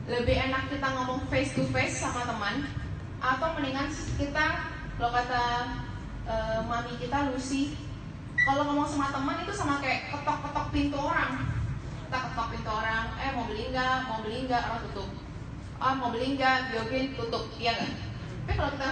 Lebih enak kita ngomong face to face sama teman, atau mendingan kita, kalau kata mami kita Lucy, kalau ngomong sama teman itu sama kayak ketok-ketok pintu orang. Kita ketok pintu orang, mau beli enggak, orang tutup. Mau beli enggak, Biogreen tutup, iya nggak? Tapi kalau kita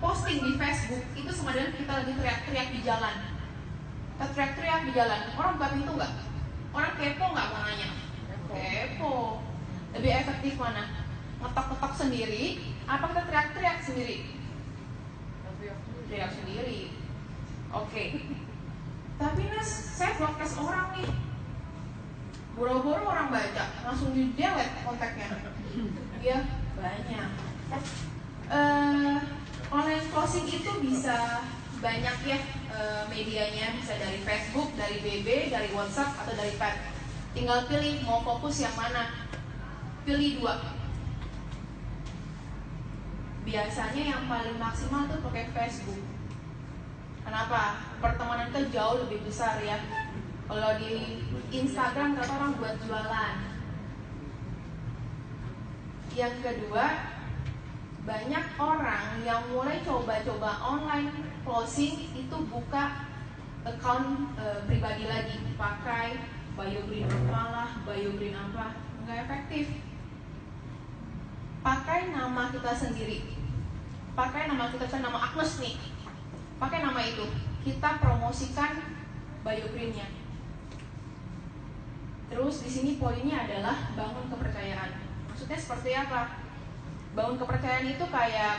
posting di Facebook, itu sama dengan kita lagi teriak-teriak di jalan. Kita teriak-teriak di jalan, orang buka pintu nggak? Orang kepo nggak mau nanya? Kepo. Lebih efektif mana? Ngetok-ngetok sendiri, apa kita teriak-teriak sendiri? Teriak sendiri. Oke. Tapi Nas, saya broadcast orang nih, boro-boro orang baca, langsung di delete kontaknya. Ya banyak. Online closing itu bisa banyak ya medianya, bisa dari Facebook, dari BB, dari WhatsApp, atau dari Pad. Tinggal pilih mau fokus yang mana. Pilih 2. Biasanya yang paling maksimal tuh pakai Facebook. Kenapa? Pertemanan itu jauh lebih besar ya. Kalau di Instagram kata orang buat jualan. Yang kedua, banyak orang yang mulai coba-coba online closing itu buka account pribadi lagi, pakai Biogreen apalah, Biogreen apa, nggak efektif. Pakai nama kita sendiri, pakai nama kita, nama Agnes nih, pakai nama itu, kita promosikan Biogreennya. Terus di sini poinnya adalah bangun kepercayaan. Maksudnya seperti apa? Bangun kepercayaan itu kayak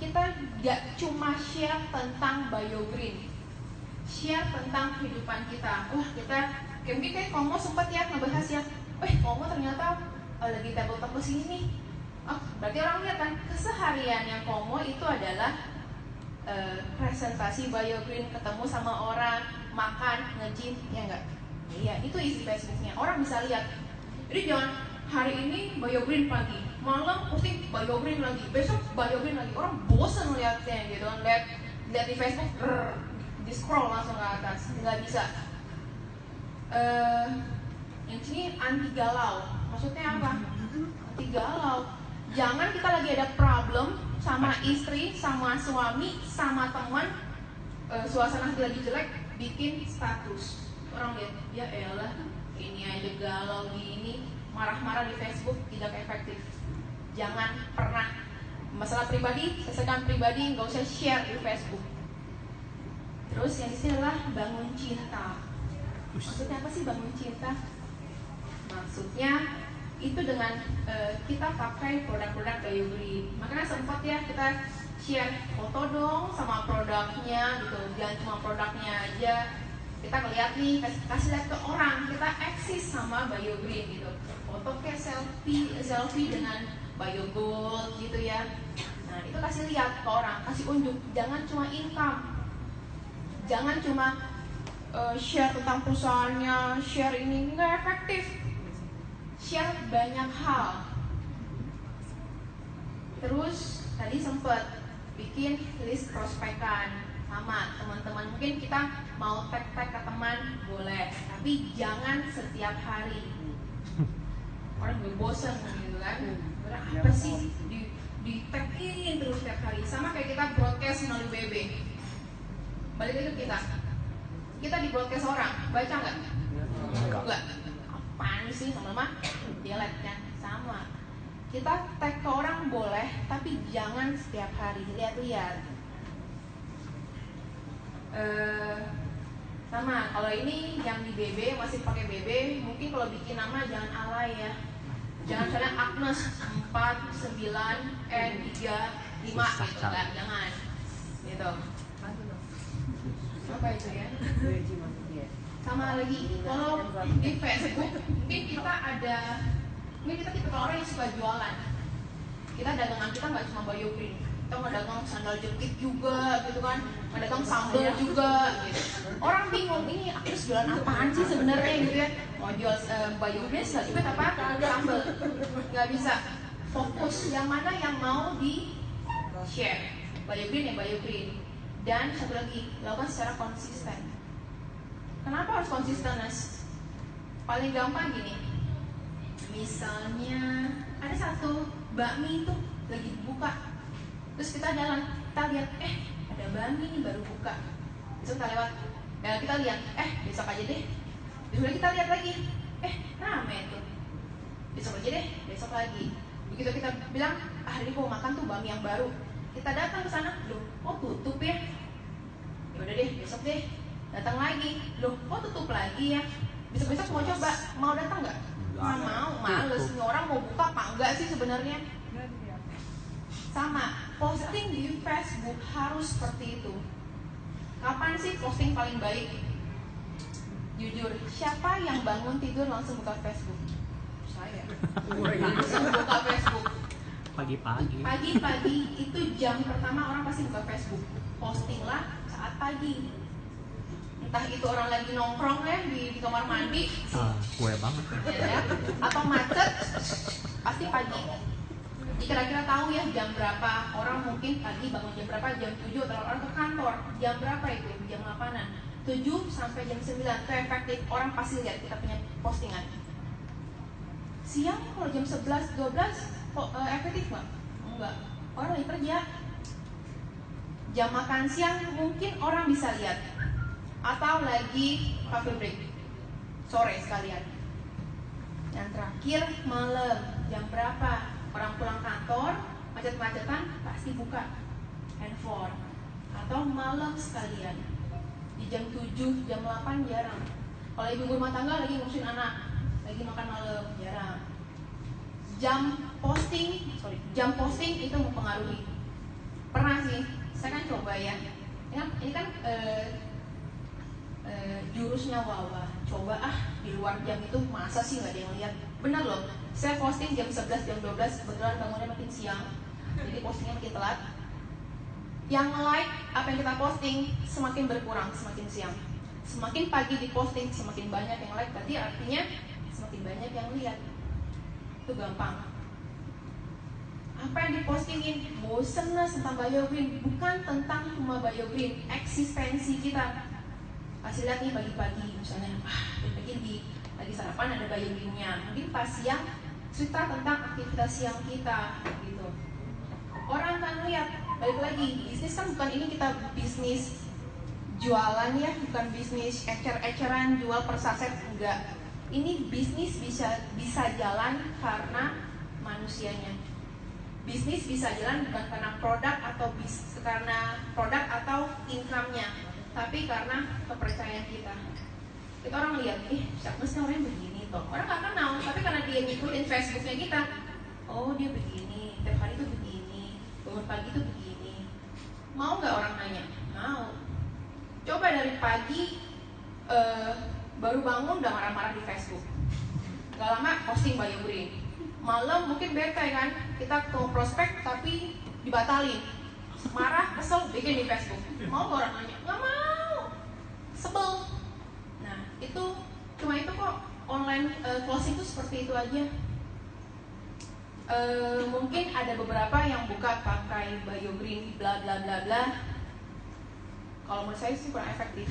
kita gak cuma share tentang Biogreen, share tentang kehidupan kita. Wah, kita mungkin kayak Komo sempat ya ngebahas ya, Komo ternyata lagi tabel-tabel sini nih. Berarti orang lihat kan keseharian yang Komo itu adalah presentasi Biogreen, ketemu sama orang, makan, nge-gym, ya enggak? Iya, itu isi Facebooknya. Orang bisa lihat. Jadi jangan hari ini Biogreen pagi, malam putih Biogreen lagi, besok Biogreen lagi. Orang bosan lihatnya gitu kan, lihat di Facebook, di scroll langsung ke atas, nggak bisa. Yang ini anti galau. Maksudnya apa? Anti galau. Jangan kita lagi ada problem sama istri, sama suami, sama teman, suasana lagi jelek, bikin status. Orang lihat, ya elah, ini aja galau gini, marah-marah di Facebook, tidak efektif. Jangan pernah. Masalah pribadi, sesekan pribadi, nggak usah share di Facebook. Terus yang ini adalah bangun cinta. Maksudnya apa sih bangun cinta? Maksudnya itu dengan kita pakai produk-produk Biogreen. Makanya sempat ya kita share foto dong sama produknya gitu. Jangan cuma produknya aja. Kita ngeliat nih, kasih lihat ke orang, kita eksis sama Biogreen gitu. Foto kayak selfie dengan Biogold gitu ya. Nah itu kasih lihat ke orang, kasih unjuk. Jangan cuma income, jangan cuma share tentang perusahaannya, share ini, nggak efektif. Share banyak hal. Terus tadi sempet bikin list prospekan sama teman-teman. Mungkin kita mau tag ke teman boleh, tapi jangan setiap hari. Orang gue bosan gitu kan. Apa sih di tag-in terus setiap hari. Sama kayak kita broadcast melalui BB. Balik lagi ke kita. Kita di broadcast orang, baca nggak? Enggak. Apaan sih lama-lama delete kan? Sama. Kita tag ke orang boleh, tapi jangan setiap hari. Lihat-lihat. Sama, kalau ini yang di BB masih pakai BB, mungkin kalau bikin nama jangan alay ya. Jangan misalnya Agnes 4, 9, N 3, 5 gitu, enggak, jangan. Gitu. Apa itu ya? Sama lagi, kalau di Facebook mungkin kita tipe orang yang suka jualan. Kita dagangan kita nggak cuma Biogreen, kita nggak dagang sandal jepit juga gitu kan, nggak dagang sambal juga gitu. Orang bingung, ini aku jualan apaan sih sebenarnya gitu ya. Mau jual Biogreen, sandal jepit apa? Sambal. Nggak bisa fokus yang mana yang mau di share. Biogreen ya Biogreen. Dan satu lagi, lakukan secara konsisten. Kenapa harus konsisten, Nas? Paling gampang gini, Misalnya ada satu bakmi itu lagi buka, terus kita jalan, kita lihat ada bakmi nih baru buka. Besok kita lewat, kita lihat besok aja deh. Besok lagi kita lihat lagi, rame tuh. Besok aja deh, besok lagi. Begitu kita bilang, hari ini mau makan tuh bakmi yang baru, kita datang ke sana, loh, tutup ya. Ya udah deh, besok deh. Datang lagi, loh, tutup lagi ya. Besok-besok mau coba, mau datang nggak? Nggak mau, males. Ini orang mau buka apa enggak sih sebenarnya? Sama, posting di Facebook harus seperti itu. Kapan sih posting paling baik? Jujur, siapa yang bangun tidur langsung buka Facebook? Saya. Langsung buka Facebook. Pagi-pagi. Pagi-pagi itu jam pertama orang pasti buka Facebook. Postinglah saat pagi. Entah itu orang lagi nongkrong ya di kamar mandi, gue banget ya, atau macet, pasti pagi. Kira-kira tahu ya jam berapa orang mungkin pagi bangun jam berapa, jam 7 atau orang ke kantor jam berapa itu, jam 8-an 7 sampai jam 9 itu efektif, orang pasti lihat kita punya postingan. Siang kalau jam 11-12 efektif nggak? Enggak, orang lagi kerja. Jam makan siang mungkin orang bisa lihat, atau lagi coffee break sore sekalian. Yang terakhir malam jam berapa orang pulang kantor macet-macetan pasti buka handphone, atau malam sekalian di jam 7 jam 8 jarang. Kalau ibu rumah tangga lagi ngurusin anak, lagi makan malam jarang. Jam posting itu mempengaruhi. Pernah sih saya kan coba ya, ini kan jurusnya Wawa, coba di luar jam itu masa sih nggak ada yang lihat. Benar loh, saya posting jam 11 jam 12, kebetulan bangunnya makin siang, jadi postingnya makin telat. Yang like apa yang kita posting semakin berkurang semakin siang. Semakin pagi diposting semakin banyak yang like, berarti artinya semakin banyak yang lihat. Itu gampang. Apa yang dipostingin, bosen lah tentang biogreen, bukan tentang cuma biogreen, eksistensi kita. Kasih lihat nih pagi-pagi misalnya, pagi lagi sarapan ada biogreennya. Mungkin pas siang cerita tentang aktivitas siang kita gitu. Orang kan lihat, balik lagi, bisnis kan bukan ini kita bisnis jualan ya, bukan bisnis ecer-eceran jual per saset, enggak. Ini bisnis bisa jalan karena manusianya. Bisnis bisa jalan bukan karena produk atau income-nya, tapi karena kepercayaan kita. Kita orang lihat, siapa sih orang yang begini toh? Orang nggak kenal, tapi karena dia ngikutin Facebooknya kita, oh dia begini, tiap hari tuh begini, bangun pagi tuh begini. Mau nggak orang nanya? Mau. Coba dari pagi baru bangun udah marah-marah di Facebook. Gak lama posting biogreen. Malam mungkin bete kan, kita ketemu prospek tapi dibatalin. Marah, kesel, bikin di Facebook. Mau gak orang nanya? Gak mau, sebel. Nah itu, cuma itu kok. Online closing itu seperti itu aja. Mungkin ada beberapa yang buka pakai biogreen bla bla bla bla. Kalau menurut saya sih kurang efektif.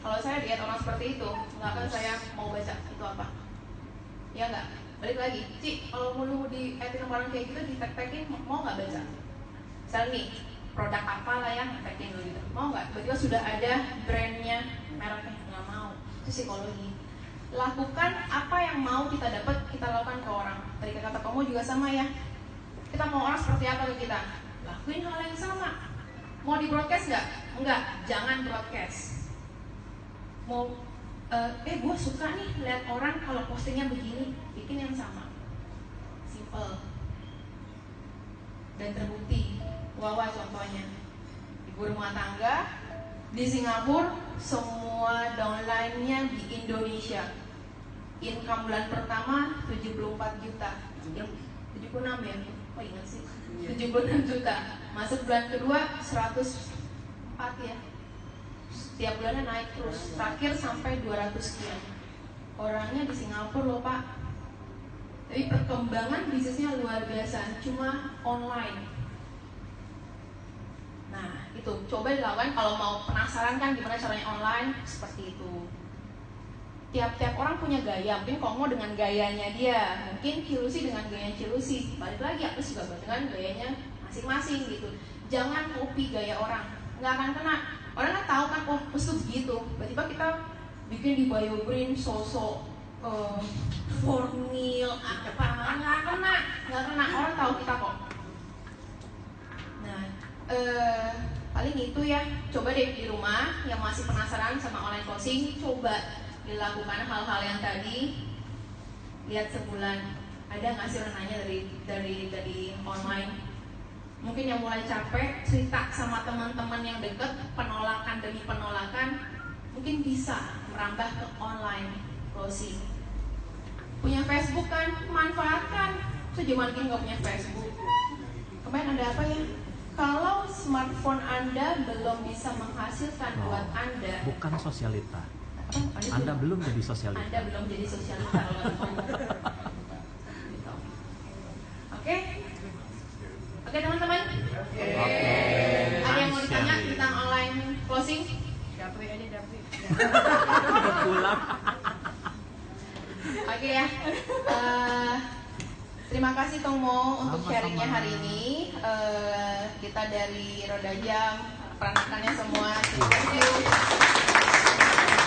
Kalau saya lihat orang seperti itu, nggak akan saya mau baca itu apa. Ya nggak? Balik lagi, kalau mau di editin orang kayak gitu, di-tag-tagin, mau nggak baca? Misalnya nih, produk apa lah yang tag-in dulu gitu, mau nggak? Tiba-tiba sudah ada brandnya, mereknya, nggak mau. Itu psikologi. Lakukan apa yang mau kita dapat, kita lakukan ke orang. Tadi kata kamu juga sama ya. Kita mau orang seperti apa ke kita? Lakuin hal yang sama. Mau di broadcast nggak? Enggak, jangan broadcast. Mau gue suka nih lihat orang kalau postingnya begini, bikin yang sama, simple dan terbukti. Wawa contohnya, ibu rumah tangga di Singapura, semua downline-nya di Indonesia. Income bulan pertama 74 juta, 76 ya, oh ingat sih, 76 juta. Masuk bulan kedua 104 ya. Setiap bulannya naik terus, terakhir sampai 200 sekian. Orangnya di Singapura loh Pak. Tapi perkembangan bisnisnya luar biasa, cuma online. Nah itu, coba dilakukan kalau mau penasaran kan gimana caranya online, seperti itu. tiap-tiap orang punya gaya. Mungkin Komo dengan gayanya dia, mungkin Cilusi dengan gayanya Cilusi. Balik lagi aku juga dengan gayanya masing-masing gitu. Jangan copy gaya orang, nggak akan kena. Orang kan tahu kan, oh tuh begitu. Tiba-tiba kita bikin di BioGreen sosok formil apa, nggak kena. Orang tahu kita kok. Nah, paling itu ya. Coba deh di rumah yang masih penasaran sama online closing, coba dilakukan hal-hal yang tadi. Lihat sebulan ada nggak sih renanya dari online. Mungkin yang mulai capek cerita sama teman-teman yang deket, penolakan demi penolakan, mungkin bisa merambah ke online closing. Punya Facebook kan, manfaatkan. Sejaman ini nggak punya Facebook. Kemarin ada apa ya? Kalau smartphone Anda belum bisa menghasilkan buat Anda, bukan sosialita. Anda belum jadi sosialita. Anda belum jadi sosialita. Oke? Oke teman-teman? Ada yang mau ditanya tentang online closing? Dapri aja, Dapri. Pulang. Oke ya. Terima kasih Tomo untuk sharingnya hari ini. Kita dari Roda Jam, peranakannya semua. Thank you.